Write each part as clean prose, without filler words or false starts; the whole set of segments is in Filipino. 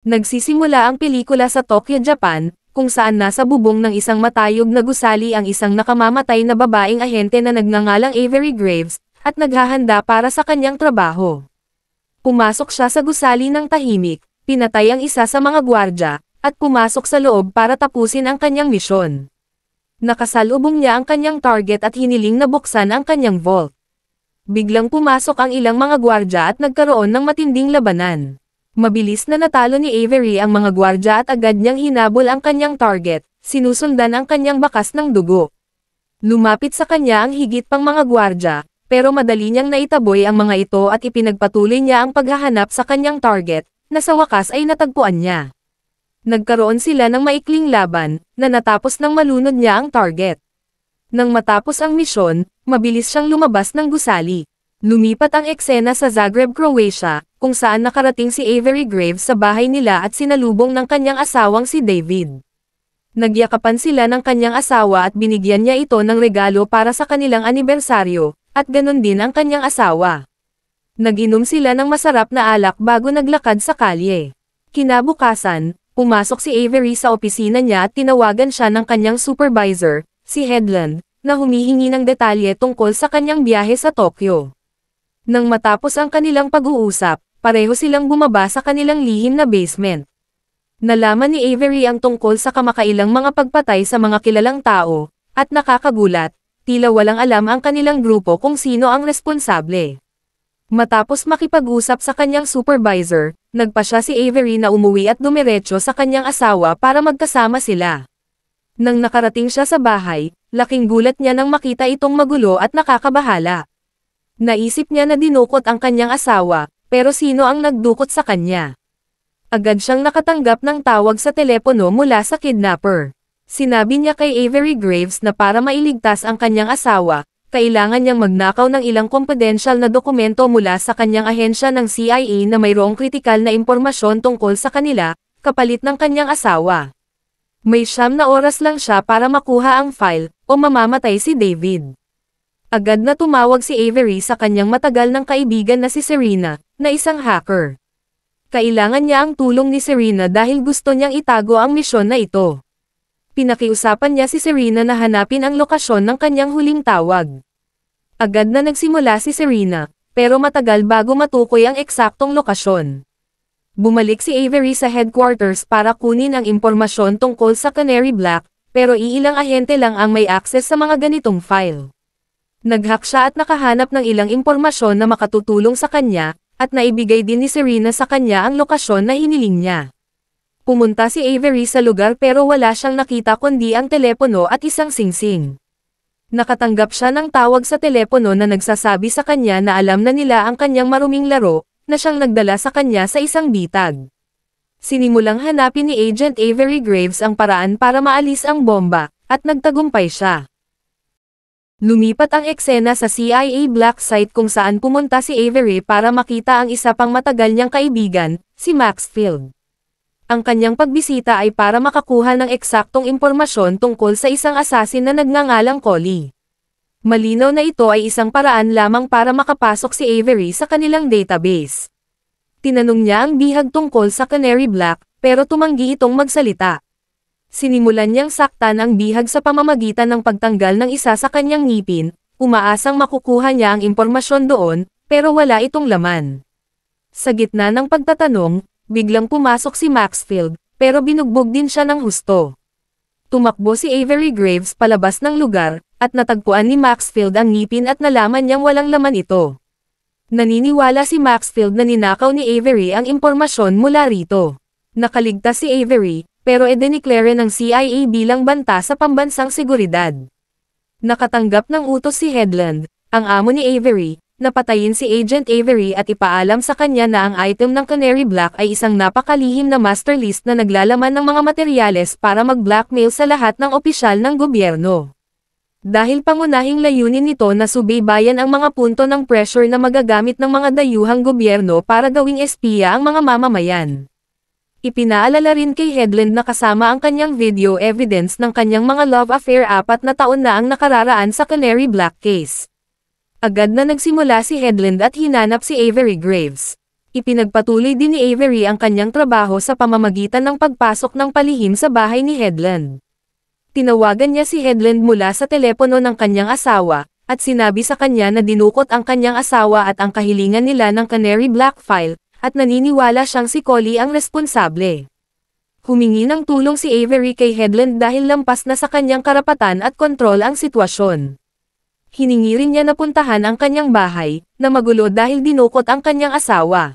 Nagsisimula ang pelikula sa Tokyo, Japan, kung saan nasa bubong ng isang matayog na gusali ang isang nakamamatay na babaeng ahente na nagngangalang Avery Graves, at naghahanda para sa kanyang trabaho. Pumasok siya sa gusali ng tahimik, pinatay ang isa sa mga gwardya, at pumasok sa loob para tapusin ang kanyang misyon. Nakasalubong niya ang kanyang target at hiniling na buksan ang kanyang vault. Biglang pumasok ang ilang mga gwardya at nagkaroon ng matinding labanan. Mabilis na natalo ni Avery ang mga gwardya at agad niyang hinabol ang kanyang target, sinusundan ang kanyang bakas ng dugo. Lumapit sa kanya ang higit pang mga gwardya, pero madali niyang naitaboy ang mga ito at ipinagpatuloy niya ang paghahanap sa kanyang target, na sa wakas ay natagpuan niya. Nagkaroon sila ng maikling laban, na natapos nang malunod niya ang target. Nang matapos ang misyon, mabilis siyang lumabas ng gusali. Lumipat ang eksena sa Zagreb, Croatia, kung saan nakarating si Avery Graves sa bahay nila at sinalubong ng kanyang asawang si David. Nagyakapan sila ng kanyang asawa at binigyan niya ito ng regalo para sa kanilang anibersaryo, at ganon din ang kanyang asawa. Nag-inom sila ng masarap na alak bago naglakad sa kalye. Kinabukasan, pumasok si Avery sa opisina niya at tinawagan siya ng kanyang supervisor, si Headland, na humihingi ng detalye tungkol sa kanyang biyahe sa Tokyo. Nang matapos ang kanilang pag-uusap, pareho silang bumaba sa kanilang lihim na basement. Nalaman ni Avery ang tungkol sa kamakailang mga pagpatay sa mga kilalang tao, at nakakagulat, tila walang alam ang kanilang grupo kung sino ang responsable. Matapos makipag-usap sa kanyang supervisor, nagpa siya si Avery na umuwi at dumiretso sa kanyang asawa para magkasama sila. Nang nakarating siya sa bahay, laking gulat niya nang makita itong magulo at nakakabahala. Naisip niya na dinukot ang kanyang asawa, pero sino ang nagdukot sa kanya? Agad siyang nakatanggap ng tawag sa telepono mula sa kidnapper. Sinabi niya kay Avery Graves na para mailigtas ang kanyang asawa, kailangan niyang magnakaw ng ilang confidential na dokumento mula sa kanyang ahensya ng CIA na mayroong kritikal na impormasyon tungkol sa kanila, kapalit ng kanyang asawa. May 9 na oras lang siya para makuha ang file, o mamamatay si David. Agad na tumawag si Avery sa kanyang matagal ng kaibigan na si Serena, na isang hacker. Kailangan niya ang tulong ni Serena dahil gusto niyang itago ang misyon na ito. Pinakiusapan niya si Serena na hanapin ang lokasyon ng kanyang huling tawag. Agad na nagsimula si Serena, pero matagal bago matukoy ang eksaktong lokasyon. Bumalik si Avery sa headquarters para kunin ang impormasyon tungkol sa Canary Black, pero iilang ahente lang ang may access sa mga ganitong file. Naghack siya at nakahanap ng ilang impormasyon na makatutulong sa kanya, at naibigay din ni Serena sa kanya ang lokasyon na hiniling niya. Pumunta si Avery sa lugar pero wala siyang nakita kundi ang telepono at isang singsing. Nakatanggap siya ng tawag sa telepono na nagsasabi sa kanya na alam na nila ang kanyang maruming laro, na siyang nagdala sa kanya sa isang bitag. Sinimulang hanapin ni Agent Avery Graves ang paraan para maalis ang bomba, at nagtagumpay siya. Lumipat ang eksena sa CIA Black Site kung saan pumunta si Avery para makita ang isa pang matagal niyang kaibigan, si Maxfield. Ang kanyang pagbisita ay para makakuha ng eksaktong impormasyon tungkol sa isang assassin na nagngangalang Collie. Malinaw na ito ay isang paraan lamang para makapasok si Avery sa kanilang database. Tinanong niya ang bihag tungkol sa Canary Black, pero tumanggi itong magsalita. Sinimulan niyang saktan ang bihag sa pamamagitan ng pagtanggal ng isa sa kanyang ngipin, umaasang makukuha niya ang impormasyon doon, pero wala itong laman. Sa gitna ng pagtatanong, biglang pumasok si Maxfield, pero binugbog din siya ng husto. Tumakbo si Avery Graves palabas ng lugar, at natagpuan ni Maxfield ang ngipin at nalaman niyang walang laman ito. Naniniwala si Maxfield na ninakaw ni Avery ang impormasyon mula rito. Nakaligtas si Avery, pero idineclare ng CIA bilang banta sa pambansang seguridad. Nakatanggap ng utos si Headland, ang amo ni Avery, na patayin si Agent Avery at ipaalam sa kanya na ang item ng Canary Black ay isang napakalihim na master list na naglalaman ng mga materyales para mag-blackmail sa lahat ng opisyal ng gobyerno. Dahil pangunahing layunin nito na subaybayan ang mga punto ng pressure na magagamit ng mga dayuhang gobyerno para gawing espiya ang mga mamamayan. Ipinaalala rin kay Headland na kasama ang kanyang video evidence ng kanyang mga love affair 4 na taon na ang nakararaan sa Canary Black case. Agad na nagsimula si Headland at hinanap si Avery Graves. Ipinagpatuloy din ni Avery ang kanyang trabaho sa pamamagitan ng pagpasok ng palihim sa bahay ni Headland. Tinawagan niya si Headland mula sa telepono ng kanyang asawa, at sinabi sa kanya na dinukot ang kanyang asawa at ang kahilingan nila ng Canary Black File, at naniniwala siyang si Collie ang responsable. Humingi ng tulong si Avery kay Headland dahil lampas na sa kanyang karapatan at kontrol ang sitwasyon. Hiningi rin niya na puntahan ang kanyang bahay, na magulo dahil dinukot ang kanyang asawa.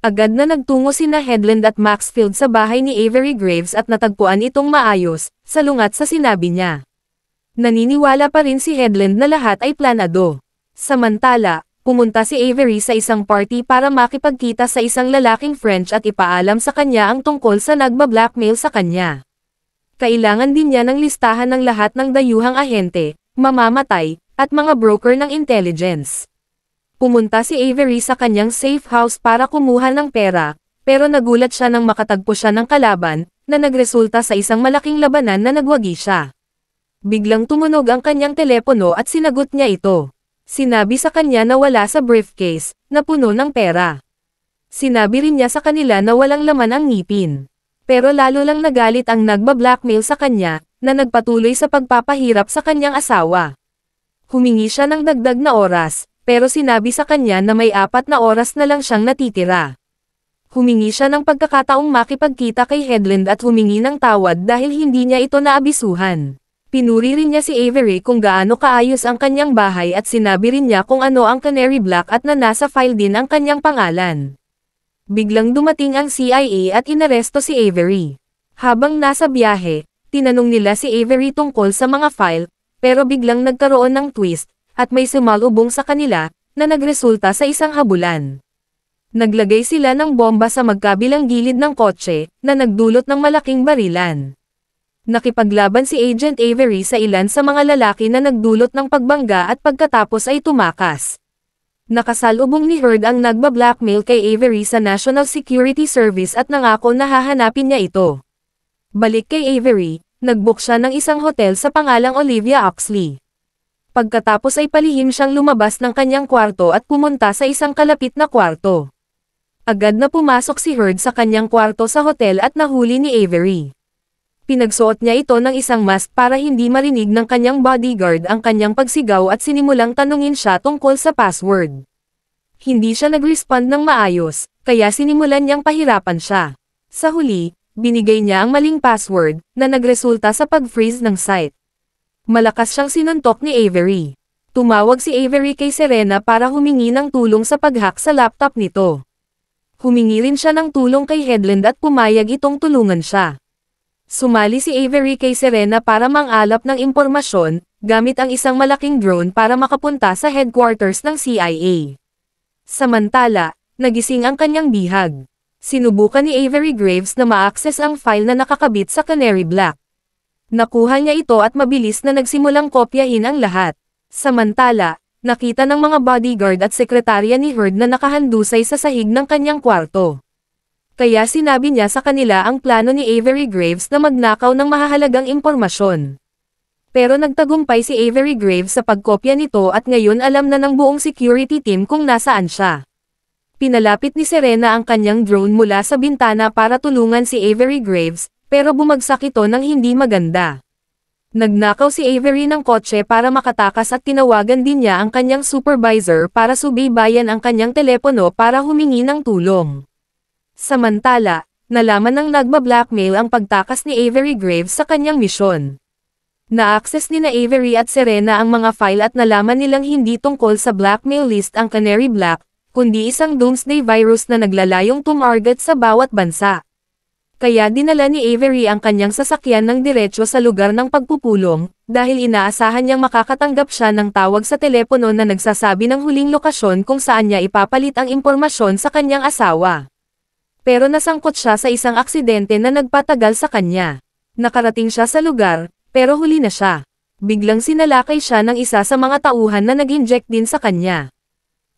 Agad na nagtungo sina Headland at Maxfield sa bahay ni Avery Graves at natagpuan itong maayos, salungat sa sinabi niya. Naniniwala pa rin si Headland na lahat ay planado. Samantala, pumunta si Avery sa isang party para makipagkita sa isang lalaking French at ipaalam sa kanya ang tungkol sa nagba-blackmail sa kanya. Kailangan din niya ng listahan ng lahat ng dayuhang ahente, mamamatay, at mga broker ng intelligence. Pumunta si Avery sa kanyang safe house para kumuha ng pera, pero nagulat siya nang makatagpo siya ng kalaban, na nagresulta sa isang malaking labanan na nagwagi siya. Biglang tumunog ang kanyang telepono at sinagot niya ito. Sinabi sa kanya na wala sa briefcase, na puno ng pera. Sinabi rin niya sa kanila na walang laman ang ngipin. Pero lalo lang nagalit ang nagba-blackmail sa kanya, na nagpatuloy sa pagpapahirap sa kanyang asawa. Humingi siya ng dagdag na oras, pero sinabi sa kanya na may 4 na oras na lang siyang natitira. Humingi siya ng pagkakataong makipagkita kay Headland at humingi ng tawad dahil hindi niya ito naabisuhan. Pinuri rin niya si Avery kung gaano kaayos ang kanyang bahay at sinabi rin niya kung ano ang Canary Black at na nasa file din ang kanyang pangalan. Biglang dumating ang CIA at inaresto si Avery. Habang nasa biyahe, tinanong nila si Avery tungkol sa mga file, pero biglang nagkaroon ng twist, at may sumalubong sa kanila, na nagresulta sa isang habulan. Naglagay sila ng bomba sa magkabilang gilid ng kotse, na nagdulot ng malaking barilan. Nakipaglaban si Agent Avery sa ilan sa mga lalaki na nagdulot ng pagbangga at pagkatapos ay tumakas. Nakasalubong ni Heard ang nagba-blackmail kay Avery sa National Security Service at nangako na hahanapin niya ito. Balik kay Avery, nagbook siya ng isang hotel sa pangalang Olivia Oxley. Pagkatapos ay palihim siyang lumabas ng kanyang kwarto at pumunta sa isang kalapit na kwarto. Agad na pumasok si Heard sa kanyang kwarto sa hotel at nahuli ni Avery. Pinagsuot niya ito ng isang mask para hindi marinig ng kanyang bodyguard ang kanyang pagsigaw at sinimulang tanungin siya tungkol sa password. Hindi siya nag-respond ng maayos, kaya sinimulan niyang pahirapan siya. Sa huli, binigay niya ang maling password, na nagresulta sa pag-freeze ng site. Malakas siyang sinuntok ni Avery. Tumawag si Avery kay Serena para humingi ng tulong sa pag-hack sa laptop nito. Humingi rin siya ng tulong kay Headland at pumayag itong tulungan siya. Sumali si Avery kay Serena para mangalap ng impormasyon, gamit ang isang malaking drone para makapunta sa headquarters ng CIA. Samantala, nagising ang kanyang bihag. Sinubukan ni Avery Graves na ma-access ang file na nakakabit sa Canary Black. Nakuha niya ito at mabilis na nagsimulang kopyahin ang lahat. Samantala, nakita ng mga bodyguard at sekretarya ni Heard na nakahandusay sa sahig ng kanyang kwarto. Kaya sinabi niya sa kanila ang plano ni Avery Graves na magnakaw ng mahahalagang impormasyon. Pero nagtagumpay si Avery Graves sa pagkopya nito at ngayon alam na ng buong security team kung nasaan siya. Pinalapit ni Serena ang kanyang drone mula sa bintana para tulungan si Avery Graves, pero bumagsak ito ng hindi maganda. Nagnakaw si Avery ng kotse para makatakas at tinawagan din niya ang kanyang supervisor para subaybayan ang kanyang telepono para humingi ng tulong. Samantala, nalaman ng nagba-blackmail ang pagtakas ni Avery Graves sa kanyang misyon. Na-access ni na Avery at Serena ang mga file at nalaman nilang hindi tungkol sa blackmail list ang Canary Black, kundi isang doomsday virus na naglalayong tumarget sa bawat bansa. Kaya dinala ni Avery ang kanyang sasakyan ng diretso sa lugar ng pagpupulong, dahil inaasahan niyang makakatanggap siya ng tawag sa telepono na nagsasabi ng huling lokasyon kung saan niya ipapalit ang impormasyon sa kanyang asawa. Pero nasangkot siya sa isang aksidente na nagpatagal sa kanya. Nakarating siya sa lugar, pero huli na siya. Biglang sinalakay siya ng isa sa mga tauhan na nag-inject din sa kanya.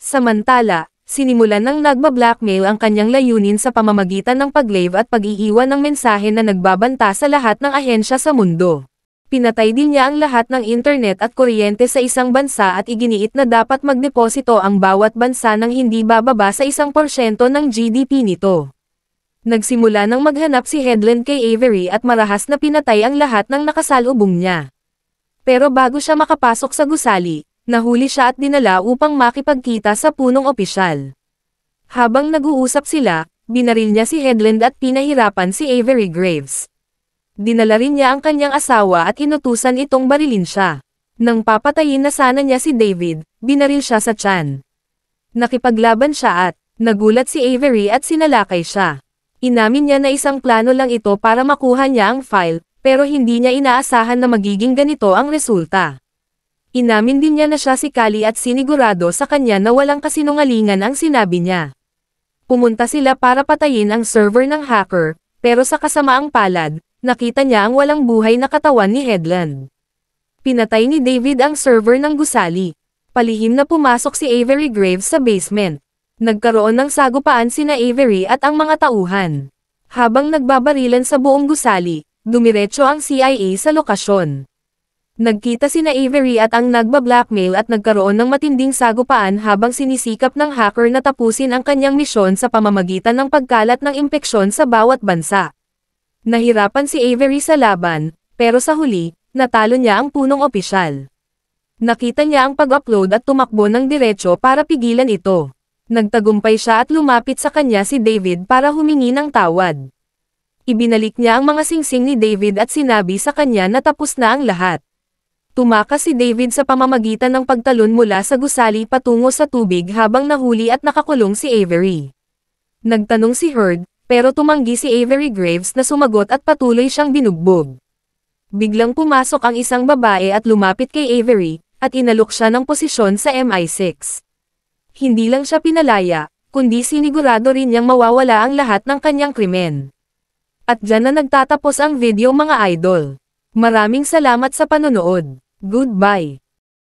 Samantala, sinimulan ng nagba-blackmail ang kanyang layunin sa pamamagitan ng pag-live at pag-iiwan ng mensahe na nagbabanta sa lahat ng ahensya sa mundo. Pinatay din niya ang lahat ng internet at kuryente sa isang bansa at iginiit na dapat magdeposito ang bawat bansa ng hindi bababa sa 1% ng GDP nito. Nagsimula nang maghanap si Headland kay Avery at marahas na pinatay ang lahat ng nakasalubong niya. Pero bago siya makapasok sa gusali, nahuli siya at dinala upang makipagkita sa punong opisyal. Habang nag-uusap sila, binaril niya si Headland at pinahirapan si Avery Graves. Dinala rin niya ang kanyang asawa at inutusan itong barilin siya. Nang papatayin na sana niya si David, binaril siya sa tiyan. Nakipaglaban siya at nagulat si Avery at sinalakay siya. Inamin niya na isang plano lang ito para makuha niya ang file, pero hindi niya inaasahan na magiging ganito ang resulta. Inamin din niya na siya si Kali at sinigurado sa kanya na walang kasinungalingan ang sinabi niya. Pumunta sila para patayin ang server ng hacker, pero sa kasamaang palad, nakita niya ang walang buhay na katawan ni Headland. Pinatay ni David ang server ng gusali. Palihim na pumasok si Avery Graves sa basement. Nagkaroon ng sagupaan sina Avery at ang mga tauhan. Habang nagbabarilan sa buong gusali, dumiretso ang CIA sa lokasyon. Nagkita sina Avery at ang nagba-blackmail at nagkaroon ng matinding sagupaan habang sinisikap ng hacker na tapusin ang kanyang misyon sa pamamagitan ng pagkalat ng impeksyon sa bawat bansa. Nahirapan si Avery sa laban, pero sa huli, natalo niya ang punong opisyal. Nakita niya ang pag-upload at tumakbo ng diretso para pigilan ito. Nagtagumpay siya at lumapit sa kanya si David para humingi ng tawad. Ibinalik niya ang mga singsing ni David at sinabi sa kanya na tapos na ang lahat. Tumakas si David sa pamamagitan ng pagtalon mula sa gusali patungo sa tubig habang nahuli at nakakulong si Avery. Nagtanong si Heard, pero tumanggi si Avery Graves na sumagot at patuloy siyang binugbog. Biglang pumasok ang isang babae at lumapit kay Avery, at inalok siya ng posisyon sa MI6. Hindi lang siya pinalaya, kundi sinigurado rin niyang mawawala ang lahat ng kanyang krimen. At dyan na nagtatapos ang video mga idol. Maraming salamat sa panonood. Goodbye.